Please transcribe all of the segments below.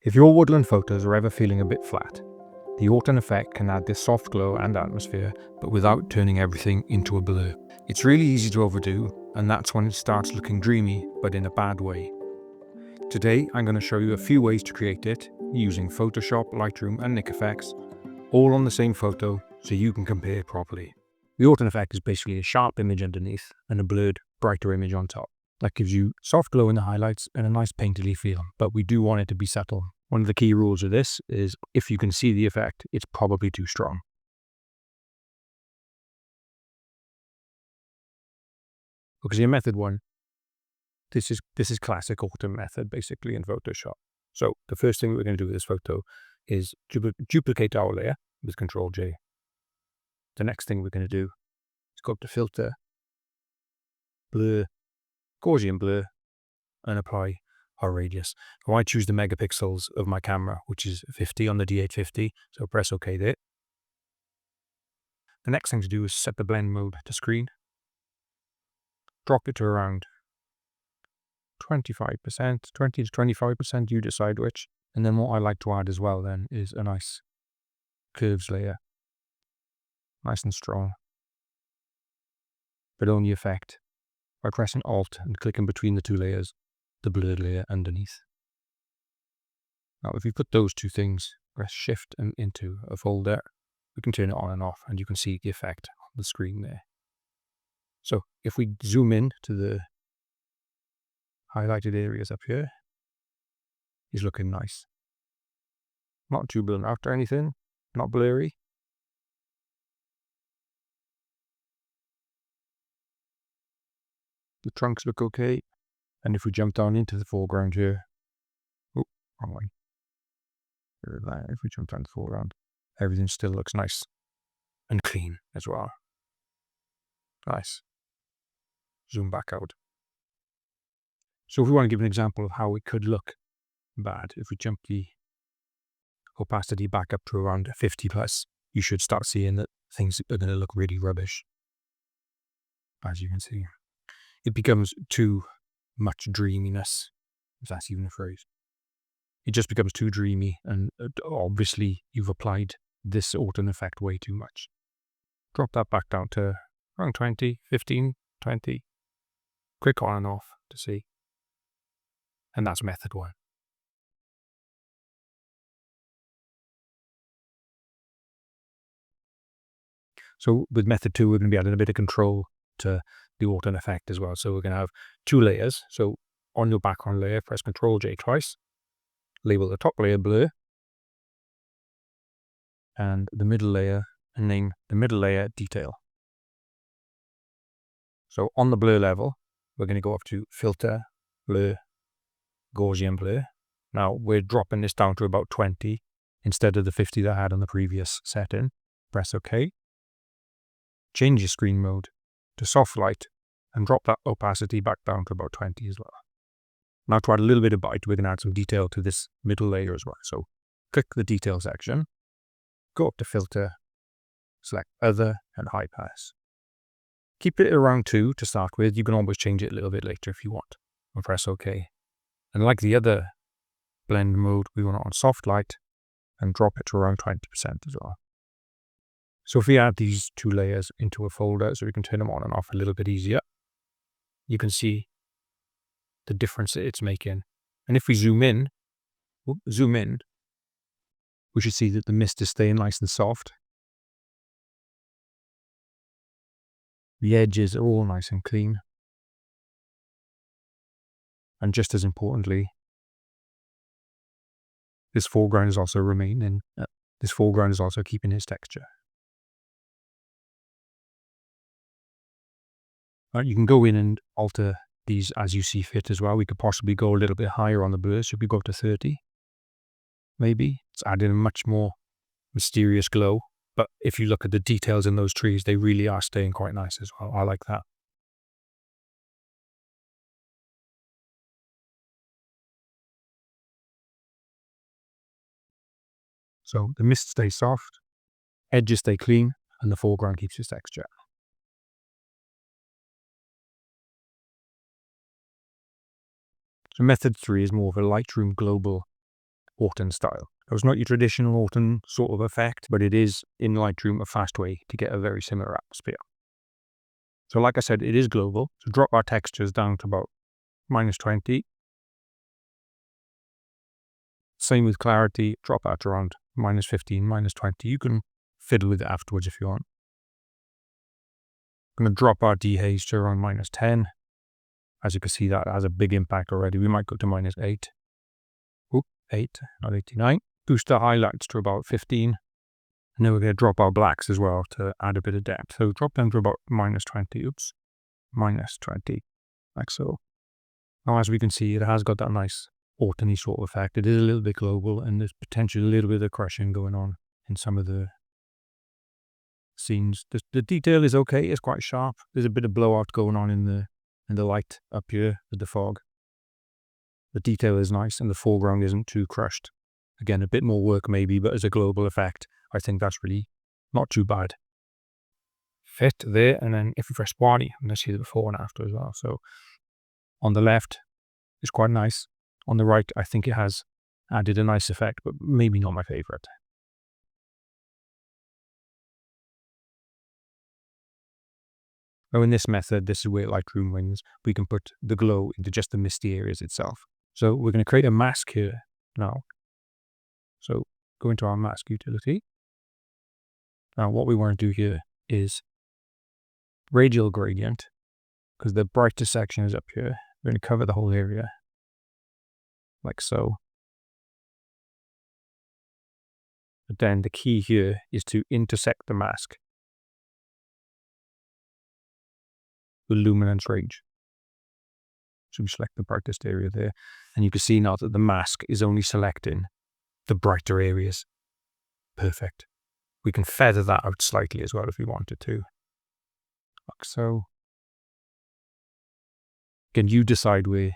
If your woodland photos are ever feeling a bit flat, the Orton Effect can add this soft glow and atmosphere, but without turning everything into a blur. It's really easy to overdo, and that's when it starts looking dreamy, but in a bad way. Today, I'm going to show you a few ways to create it, using Photoshop, Lightroom and Nik Effects, all on the same photo, so you can compare properly. The Orton Effect is basically a sharp image underneath, and a blurred, brighter image on top. That gives you soft glow in the highlights and a nice painterly feel, but we do want it to be subtle. One of the key rules of this is if you can see the effect, it's probably too strong. Because in method one, this is classic Orton method basically in Photoshop. So the first thing we're going to do with this photo is duplicate our layer with Ctrl J. The next thing we're going to do is go up to Filter, Blur, Gaussian Blur, and apply our radius. Now I choose the megapixels of my camera, which is 50 on the D850, so press OK there. The next thing to do is set the blend mode to screen. Drop it to around 25%, 20 to 25%, you decide which. And then what I like to add as well then is a nice curves layer. Nice and strong. But only effect by pressing Alt and clicking between the two layers, the blurred layer underneath. Now if you put those two things, press Shift and into a folder, we can turn it on and off and you can see the effect on the screen there. So if we zoom in to the highlighted areas up here, he's looking nice. Not too blown out or anything, not blurry. The trunks look okay. And if we jump down into the foreground here, oh, wrong way. If we jump down the foreground, everything still looks nice and clean as well. Nice. Zoom back out. So if we want to give an example of how it could look bad, if we jump the opacity back up to around 50 plus, you should start seeing that things are going to look really rubbish. As you can see, it becomes too much dreaminess, if that's even a phrase. It just becomes too dreamy, and obviously you've applied this Orton effect way too much. Drop that back down to around 20, 15, 20. Click on and off to see. And that's method one. So with method two, we're going to be adding a bit of control to the Orton effect as well. So we're going to have two layers. So on your background layer, press Ctrl J twice. Label the top layer blur. And the middle layer, and name the middle layer detail. So on the blur level, we're going to go up to Filter, Blur, Gaussian Blur. Now we're dropping this down to about 20 instead of the 50 that I had on the previous setting. Press OK. Change your screen mode to soft light and drop that opacity back down to about 20 as well. Now to add a little bit of bite, we're going to add some detail to this middle layer as well. So click the detail section, go up to Filter, select Other and High Pass. Keep it around 2 to start with. You can always change it a little bit later if you want. And press OK. And like the other blend mode, we want it on soft light and drop it to around 20% as well. So if we add these two layers into a folder so we can turn them on and off a little bit easier, you can see the difference that it's making. And if we zoom in, we should see that the mist is staying nice and soft. The edges are all nice and clean. And just as importantly, this foreground is also remaining. This foreground is also keeping its texture. You can go in and alter these as you see fit as well. We could possibly go a little bit higher on the blur. So we go to 30, maybe. It's adding a much more mysterious glow. But if you look at the details in those trees, they really are staying quite nice as well. I like that. So the mist stays soft, edges stay clean, and the foreground keeps its texture. So method 3 is more of a Lightroom global Orton-style. So it's not your traditional Orton sort of effect, but it is in Lightroom a fast way to get a very similar atmosphere. So like I said, it is global. So drop our textures down to about -20. Same with clarity, drop that around -15, -20. You can fiddle with it afterwards if you want. I'm going to drop our dehaze to around -10. As you can see, that has a big impact already. We might go to -8. Oop, 8, not 89. Boost our highlights to about 15. And then we're going to drop our blacks as well to add a bit of depth. So drop them to about -20. Oops, -20, like so. Now, as we can see, it has got that nice Orton-y sort of effect. It is a little bit global, and there's potentially a little bit of crushing going on in some of the scenes. The detail is okay. It's quite sharp. There's a bit of blowout going on in the light up here with the fog. The detail is nice, and the foreground isn't too crushed. Again, a bit more work maybe, but as a global effect, I think that's really not too bad. Fit there, and then if we press Y, I'm going to see the before and after as well. So on the left, it's quite nice. On the right, I think it has added a nice effect, but maybe not my favorite. Now in this method, this is where Lightroom wins. We can put the glow into just the misty areas itself. So we're going to create a mask here now. So go into our mask utility. Now what we want to do here is radial gradient, because the brightest section is up here. We're going to cover the whole area, like so. But then the key here is to intersect the mask with luminance range. So we select the brightest area there, and you can see now that the mask is only selecting the brighter areas. Perfect. We can feather that out slightly as well if we wanted to, like so. Again, you decide where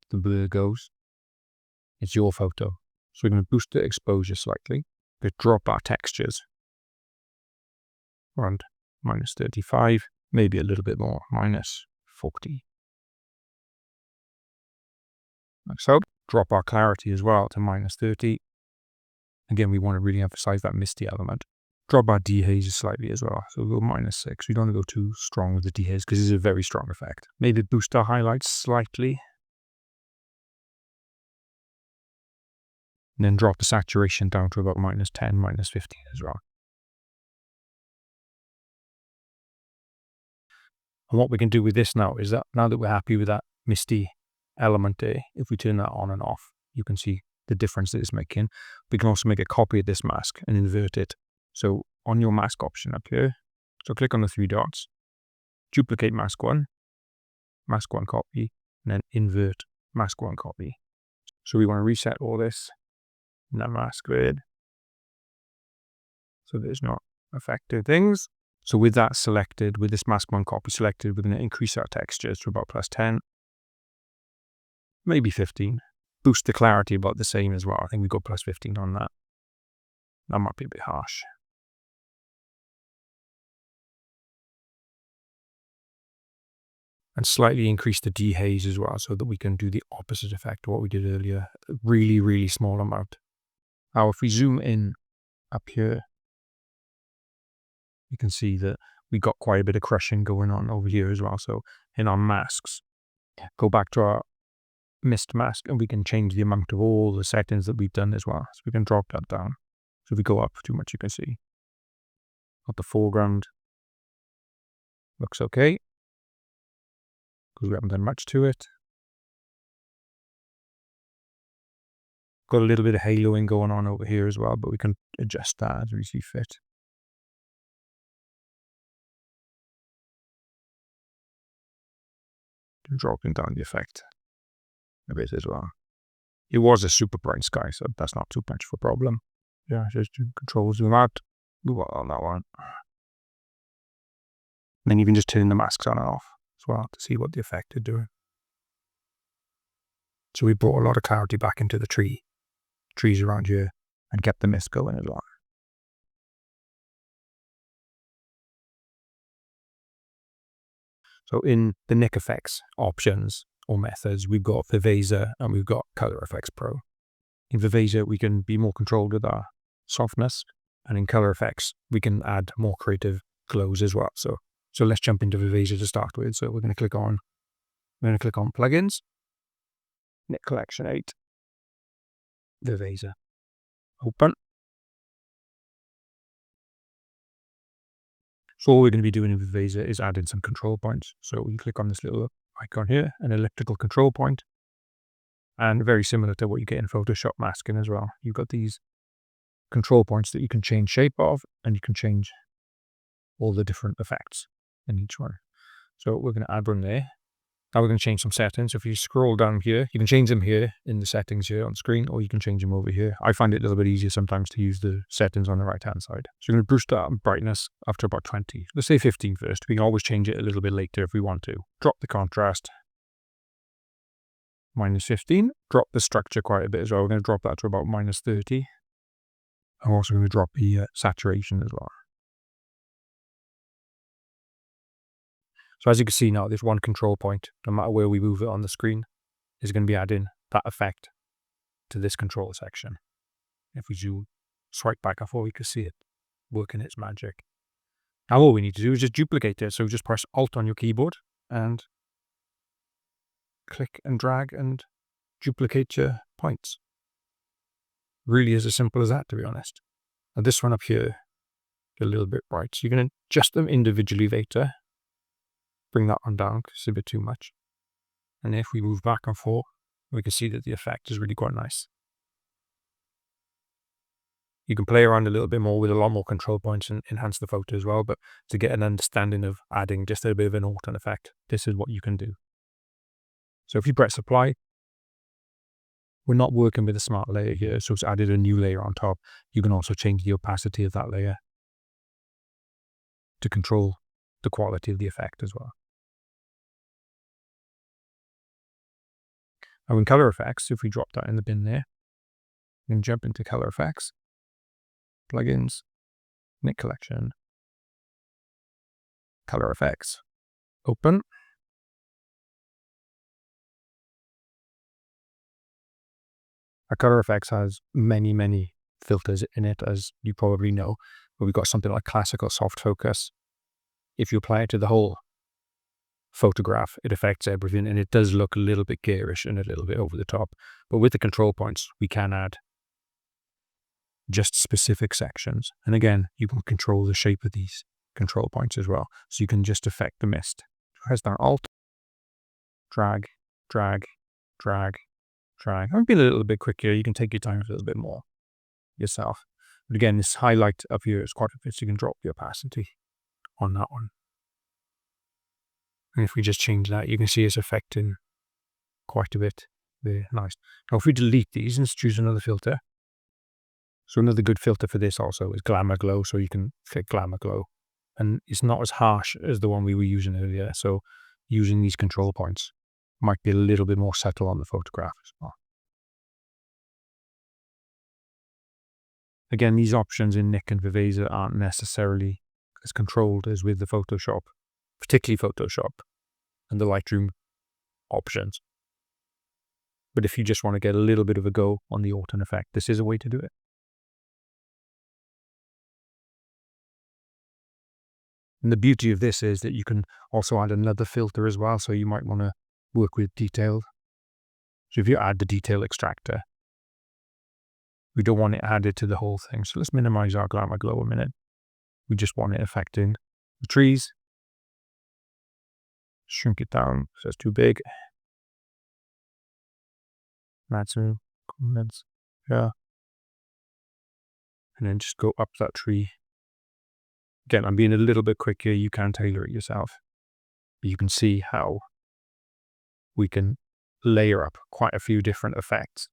the blur goes. It's your photo. So we're going to boost the exposure slightly. We're going to drop our textures around -35, maybe a little bit more, -40. Like so. Drop our clarity as well to -30. Again, we want to really emphasize that misty element. Drop our dehaze slightly as well. So we'll go -6. We don't want to go too strong with the dehaze because it's a very strong effect. Maybe boost our highlights slightly. And then drop the saturation down to about -10, -15 as well. And what we can do with this now is that now that we're happy with that misty element there, if we turn that on and off, you can see the difference that it's making. We can also make a copy of this mask and invert it. So on your mask option up here, so click on the 3 dots, duplicate mask 1 copy, and then invert mask 1 copy. So we want to reset all this in that mask grid, so there's not affected things. So with that selected, with this mask 1 copy selected, we're going to increase our textures to about +10, maybe 15. Boost the clarity about the same as well. I think we go +15 on that. That might be a bit harsh. And slightly increase the dehaze as well, so that we can do the opposite effect of what we did earlier. A really, really small amount. Now, if we zoom in up here, you can see that we got quite a bit of crushing going on over here as well. So in our masks, go back to our mist mask, and we can change the amount of all the settings that we've done as well. So we can drop that down. So if we go up too much, you can see got the foreground. Looks okay, because we haven't done much to it. Got a little bit of haloing going on over here as well, but we can adjust that as we see fit. Dropping down the effect a bit as well. It was a super bright sky, so that's not too much of a problem. Yeah, just control zoom out. Move on that one. And then you can just turn the masks on and off as well to see what the effect is doing. So we brought a lot of clarity back into the trees around here, and kept the mist going as well. So in the Nik Effects options or methods, we've got Viveza and we've got Color Effects Pro. In Viveza, we can be more controlled with our softness, and in color effects, we can add more creative glows as well. So let's jump into Viveza to start with. So we're going to click on plugins, Nik Collection 8, Viveza, open. So all we're going to be doing in Viveza is adding some control points. So you click on this little icon here, an elliptical control point, and very similar to what you get in Photoshop masking as well. You've got these control points that you can change shape of, and you can change all the different effects in each one. So we're going to add one there. Now we're going to change some settings. If you scroll down here, you can change them here in the settings here on screen, or you can change them over here. I find it a little bit easier sometimes to use the settings on the right-hand side. So you're going to boost that brightness up to about 20. Let's say 15 first. We can always change it a little bit later if we want to. Drop the contrast, -15. Drop the structure quite a bit as well. We're going to drop that to about -30. I'm also going to drop the saturation as well. So as you can see now, this one control point, no matter where we move it on the screen, is going to be adding that effect to this control section. If we swipe back, I thought we could see it working its magic. Now all we need to do is just duplicate it. So just press Alt on your keyboard and click and drag and duplicate your points. Really is as simple as that, to be honest. Now this one up here, a little bit bright. So you're going to adjust them individually later. Bring that one down because it's a bit too much. And if we move back and forth, we can see that the effect is really quite nice. You can play around a little bit more with a lot more control points and enhance the photo as well, but to get an understanding of adding just a bit of an Orton effect, this is what you can do. So if you press apply, we're not working with a smart layer here, so it's added a new layer on top. You can also change the opacity of that layer to control the quality of the effect as well. Now in color effects, if we drop that in the bin there, we can jump into color effects, plugins, Nik Collection, color effects, open. Our color effects has many filters in it, as you probably know, but we've got something like classical soft focus. If you apply it to the whole photograph, it affects everything, and it does look a little bit garish and a little bit over the top. But with the control points, we can add just specific sections. And again, you can control the shape of these control points as well. So you can just affect the mist. Press down Alt, drag, drag, drag, drag. I'm being a little bit quicker. You can take your time a little bit more yourself. But again, this highlight up here is quite a bit, so you can drop the opacity on that one. And if we just change that, you can see it's affecting quite a bit there. Nice. Now if we delete these and choose another filter. So another good filter for this also is Glamour Glow. So you can click Glamour Glow. And it's not as harsh as the one we were using earlier. So using these control points might be a little bit more subtle on the photograph as well. Again, these options in Nik and Viveza aren't necessarily as controlled as with the Photoshop, particularly Photoshop and the Lightroom options. But if you just want to get a little bit of a go on the Orton effect, this is a way to do it. And the beauty of this is that you can also add another filter as well. So you might want to work with detail. So if you add the detail extractor, we don't want it added to the whole thing. So let's minimize our Glamour Glow a minute. We just want it affecting the trees. Shrink it down so it's too big. Add some comments. Yeah. And then just go up that tree. Again, I'm being a little bit quicker. You can tailor it yourself. But you can see how we can layer up quite a few different effects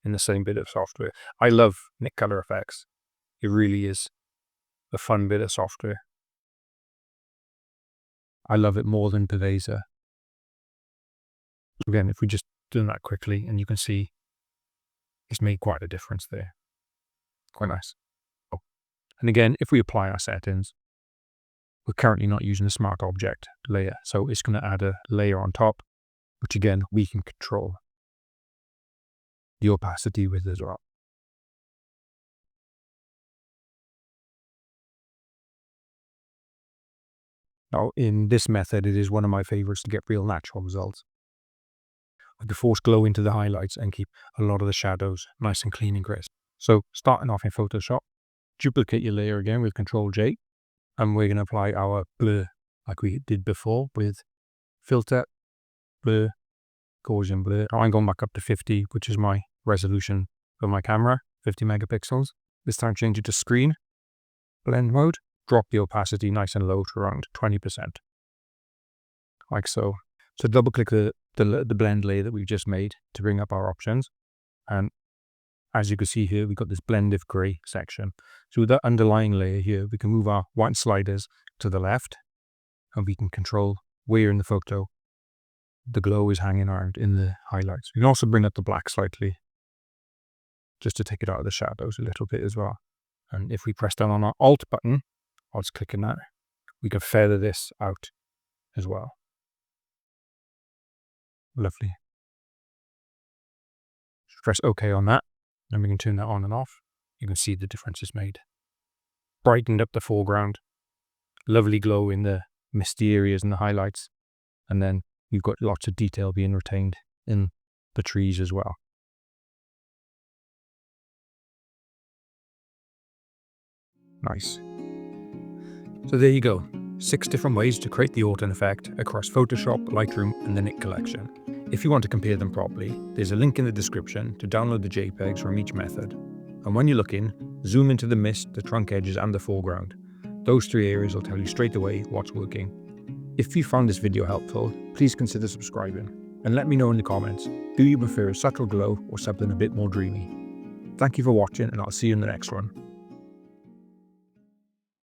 in the same bit of software. I love Nik Color Effects. It really is a fun bit of software. I love it more than Viveza. Again, if we just do that quickly, and you can see it's made quite a difference there. Quite nice. Oh. And again, if we apply our settings, we're currently not using the smart object layer, so it's going to add a layer on top, which again, we can control. the opacity with as well. Now, in this method, it is one of my favorites to get real natural results. I can force glow into the highlights and keep a lot of the shadows nice and clean and crisp. So starting off in Photoshop, duplicate your layer again with Ctrl-J, and we're going to apply our blur like we did before with filter, blur, Gaussian blur. Now I'm going back up to 50, which is my resolution for my camera, 50 megapixels. This time change it to screen, blend mode, drop the opacity nice and low to around 20%, like so. So double click the blend layer that we've just made to bring up our options. And as you can see here, we've got this blend of gray section. So with that underlying layer here, we can move our white sliders to the left, and we can control where in the photo the glow is hanging around in the highlights. We can also bring up the black slightly, just to take it out of the shadows a little bit as well. And if we press down on our Alt button, I'll just click on that, we can feather this out as well. Lovely. Just press OK on that, and we can turn that on and off. You can see the difference it's made. Brightened up the foreground, lovely glow in the misty areas and the highlights, and then you've got lots of detail being retained in the trees as well. Nice. So there you go, 6 different ways to create the Orton effect across Photoshop, Lightroom and the Nik Collection. If you want to compare them properly, there's a link in the description to download the JPEGs from each method. And when you're looking, zoom into the mist, the trunk edges and the foreground. Those 3 areas will tell you straight away what's working. If you found this video helpful, please consider subscribing and let me know in the comments, do you prefer a subtle glow or something a bit more dreamy? Thank you for watching, and I'll see you in the next one.